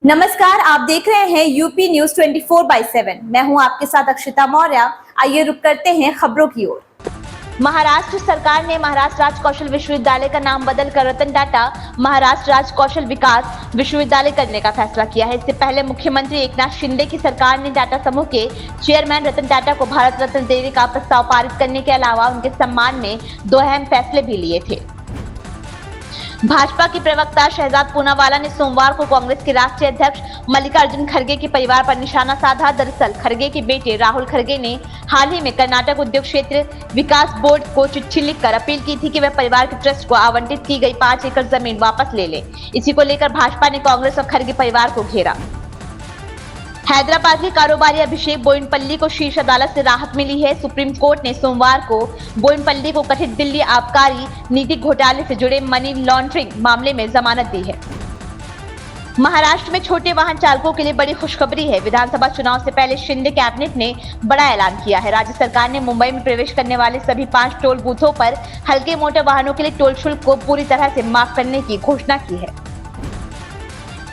नमस्कार, आप देख रहे हैं यूपी न्यूज 24/7। मैं हूं आपके साथ अक्षिता मौर्य। आइए रुक करते हैं खबरों की ओर। महाराष्ट्र सरकार ने महाराष्ट्र राज्य कौशल विश्वविद्यालय का नाम बदलकर रतन टाटा महाराष्ट्र राज्य कौशल विकास विश्वविद्यालय करने का फैसला किया है। इससे पहले मुख्यमंत्री एकनाथ शिंदे की सरकार ने टाटा समूह के चेयरमैन रतन टाटा को भारत रत्न देने का प्रस्ताव पारित करने के अलावा उनके सम्मान में 2 अहम फैसले भी लिए थे। भाजपा की प्रवक्ता शहजाद पूनावाला ने सोमवार को कांग्रेस के राष्ट्रीय अध्यक्ष मल्लिकार्जुन खड़गे के परिवार पर निशाना साधा। दरअसल खड़गे के बेटे राहुल खड़गे ने हाल ही में कर्नाटक उद्योग क्षेत्र विकास बोर्ड को चिट्ठी लिखकर अपील की थी कि वह परिवार के ट्रस्ट को आवंटित की गई 5 एकड़ जमीन वापस ले ले। इसी को लेकर भाजपा ने कांग्रेस और खड़गे परिवार को घेरा। हैदराबाद के कारोबारी अभिषेक बोयिनपल्ली को शीर्ष अदालत से राहत मिली है। सुप्रीम कोर्ट ने सोमवार को बोयिनपल्ली को कथित दिल्ली आबकारी नीति घोटाले से जुड़े मनी लॉन्ड्रिंग मामले में जमानत दी है। महाराष्ट्र में छोटे वाहन चालकों के लिए बड़ी खुशखबरी है। विधानसभा चुनाव से पहले शिंदे कैबिनेट ने बड़ा ऐलान किया है। राज्य सरकार ने मुंबई में प्रवेश करने वाले सभी 5 टोल बूथों पर हल्के मोटर वाहनों के लिए टोल शुल्क को पूरी तरह से माफ करने की घोषणा की है।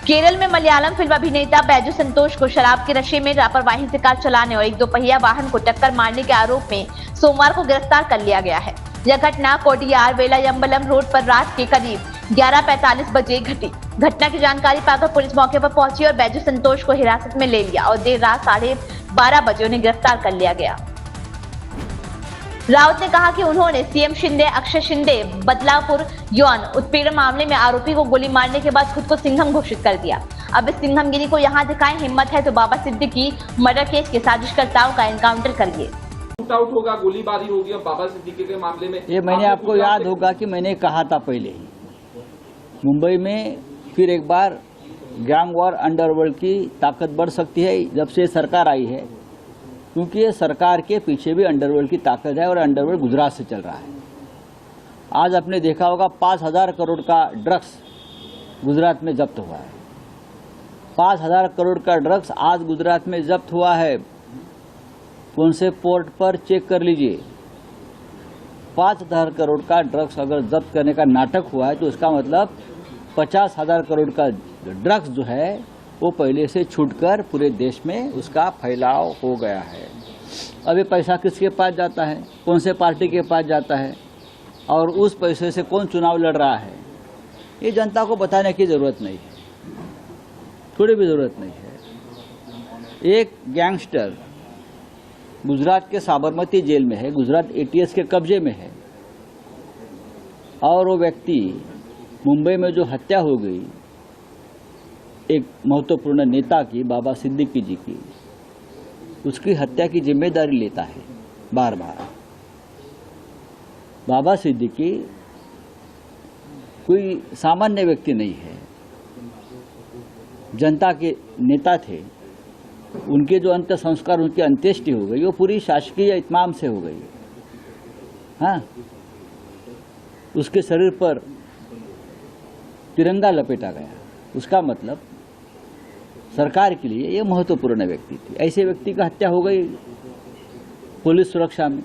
केरल में मलयालम फिल्म अभिनेता बैजू संतोष को शराब के नशे में लापरवाही से कार चलाने और एक 2 पहिया वाहन को टक्कर मारने के आरोप में सोमवार को गिरफ्तार कर लिया गया है। यह घटना कोडियार वेलायंबलम रोड पर रात के करीब 11:45 बजे घटी। घटना की जानकारी पाकर पुलिस मौके पर पहुंची और बैजू संतोष को हिरासत में ले लिया और देर रात 12:30 बजे उन्हें गिरफ्तार कर लिया गया। राउत ने कहा कि उन्होंने सीएम शिंदे अक्षय शिंदे बदलापुर यौन उत्पीड़न मामले में आरोपी को गोली मारने के बाद खुद को सिंघम घोषित कर दिया। अब इस सिंघमगिरी को यहाँ दिखाएं, हिम्मत है तो बाबा सिद्दीकी मर्डर केस के साजिशकर्ताओं का एनकाउंटर करिए। शूटआउट होगा, गोलीबारी होगी अब बाबा सिद्दीकी के मामले में। ये मैंने आपको याद होगा कि मैंने कहा था पहले ही, मुंबई में फिर एक बार गैंग वॉर अंडरवर्ल्ड की ताकत बढ़ सकती है जब से सरकार आई है, क्योंकि ये सरकार के पीछे भी अंडरवर्ल्ड की ताकत है और अंडरवर्ल्ड गुजरात से चल रहा है। आज आपने देखा होगा 5,000 करोड़ का ड्रग्स गुजरात में जब्त हुआ है। 5,000 करोड़ का ड्रग्स आज गुजरात में जब्त हुआ है। कौन से पोर्ट पर चेक कर लीजिए। 5,000 करोड़ का ड्रग्स अगर जब्त करने का नाटक हुआ है तो उसका मतलब 50,000 करोड़ का ड्रग्स जो है वो पहले से छूटकर पूरे देश में उसका फैलाव हो गया है। अब ये पैसा किसके पास जाता है, कौन से पार्टी के पास जाता है और उस पैसे से कौन चुनाव लड़ रहा है, ये जनता को बताने की ज़रूरत नहीं है, थोड़ी भी ज़रूरत नहीं है। एक गैंगस्टर गुजरात के साबरमती जेल में है, गुजरात एटीएस के कब्जे में है, और वो व्यक्ति मुंबई में जो हत्या हो गई एक महत्वपूर्ण नेता की, बाबा सिद्दीकी जी की, उसकी हत्या की जिम्मेदारी लेता है बार बार। बाबा सिद्दीकी कोई सामान्य व्यक्ति नहीं है, जनता के नेता थे। उनके जो अंत्य संस्कार, उनकी अंत्येष्टि हो गई वो पूरी शासकीय इत्माम से हो गई। हाँ, उसके शरीर पर तिरंगा लपेटा गया। उसका मतलब सरकार के लिए ये महत्वपूर्ण व्यक्ति थी। ऐसे व्यक्ति का हत्या हो गई पुलिस सुरक्षा में,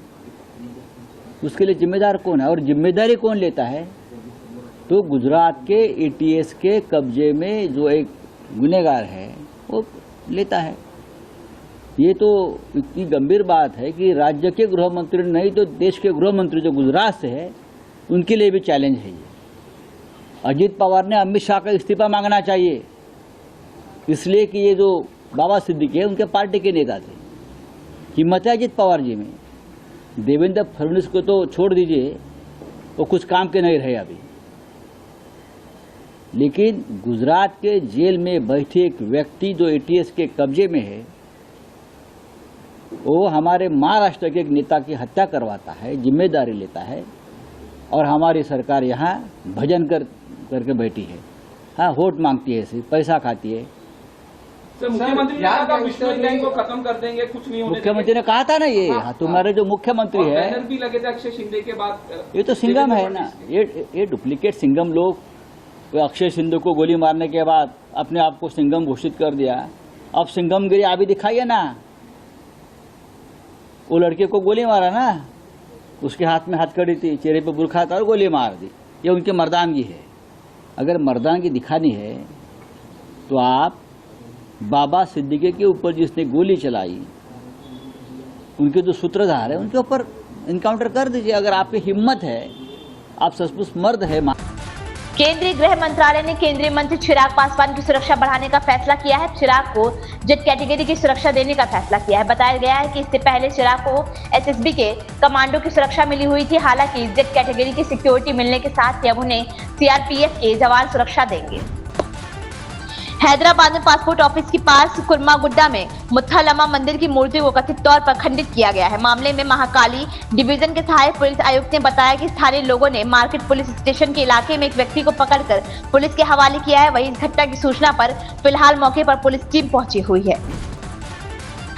उसके लिए जिम्मेदार कौन है और जिम्मेदारी कौन लेता है? तो गुजरात के एटीएस के कब्जे में जो एक गुनहगार है वो लेता है। ये तो इतनी गंभीर बात है कि राज्य के गृह मंत्री नहीं तो देश के गृह मंत्री जो गुजरात से है उनके लिए भी चैलेंज है ये। अजीत पवार ने अमित शाह का इस्तीफा मांगना चाहिए, इसलिए कि ये जो बाबा सिद्दीकी है उनके पार्टी के नेता थे। हिम्मत है अजीत पवार जी में। देवेंद्र फडणवीस को तो छोड़ दीजिए, वो कुछ काम के नहीं रहे अभी। लेकिन गुजरात के जेल में बैठे एक व्यक्ति जो एटीएस के कब्जे में है, वो हमारे महाराष्ट्र के एक नेता की हत्या करवाता है, जिम्मेदारी लेता है, और हमारी सरकार यहाँ भजन करके बैठी है। हाँ, वोट मांगती है, सिर्फ पैसा खाती है। मुख्यमंत्री ने कहा विश्व गैंग को खत्म कर देंगे, कुछ नहीं होने। मुख्यमंत्री ने कहा था ना ये। हाँ, तुम्हारे जो मुख्यमंत्री है, बैनर भी लगे थे अक्षय शिंदे के बाद। ये तो सिंघम है ना, ये डुप्लीकेट सिंघम लोग। अक्षय शिंदे को गोली मारने के बाद अपने आप को सिंघम घोषित कर दिया। अब सिंघमगिरी अभी दिखाइए ना। वो लड़के को गोली मारा ना, उसके हाथ में हथकड़ी थी, चेहरे पे बुरखा था और गोली मार दी। ये उनकी मर्दानगी है। अगर मर्दानगी दिखानी है तो आप बाबा सिद्दीकी के ऊपर जिसने गोली चलाई, उनके जो सूत्रधार है उनके ऊपर इनकाउंटर कर दीजिए। अगर आपकी हिम्मत है, आप सचमुच मर्द है। केंद्रीय गृह मंत्रालय ने केंद्रीय मंत्री चिराग पासवान की सुरक्षा बढ़ाने का फैसला किया है। चिराग को जेड कैटेगरी की सुरक्षा देने का फैसला किया है। बताया गया है कि इससे पहले चिराग को एसएसबी के कमांडो की सुरक्षा मिली हुई थी। हालांकि जेड कैटेगरी की सिक्योरिटी मिलने के साथ ही अब उन्हें सीआरपीएफ के जवान सुरक्षा देंगे। हैदराबाद में पासपोर्ट ऑफिस के पास कुर्मागुड्डा में मुथालमा मंदिर की मूर्ति को कथित तौर पर खंडित किया गया है। मामले में महाकाली डिवीजन के सहायक पुलिस आयुक्त ने बताया कि स्थानीय लोगों ने मार्केट पुलिस स्टेशन के इलाके में एक व्यक्ति को पकड़कर पुलिस के हवाले किया है। वहीं इस घटना की सूचना पर फिलहाल मौके पर पुलिस टीम पहुंची हुई है।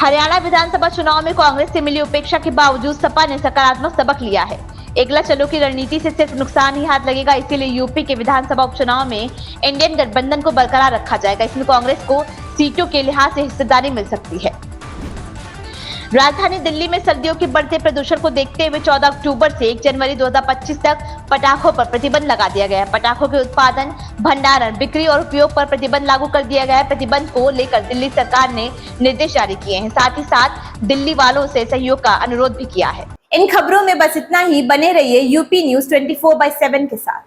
हरियाणा विधानसभा चुनाव में कांग्रेस से मिली उपेक्षा के बावजूद सपा ने सकारात्मक सबक लिया है। एकला चलो की रणनीति से सिर्फ नुकसान ही हाथ लगेगा, इसीलिए यूपी के विधानसभा उपचुनाव में इंडियन गठबंधन को बरकरार रखा जाएगा। इसमें कांग्रेस को सीटों के लिहाज से हिस्सेदारी मिल सकती है। राजधानी दिल्ली में सर्दियों के बढ़ते प्रदूषण को देखते हुए 14 अक्टूबर से 1 जनवरी 2025 तक पटाखों पर प्रतिबंध लगा दिया गया है। पटाखों के उत्पादन, भंडारण, बिक्री और उपयोग पर प्रतिबंध लागू कर दिया गया है। प्रतिबंध को लेकर दिल्ली सरकार ने निर्देश जारी किए हैं। साथ ही साथ दिल्ली वालों से सहयोग का अनुरोध भी किया है। इन खबरों में बस इतना ही। बने रहिए यूपी न्यूज़ 24/7 के साथ।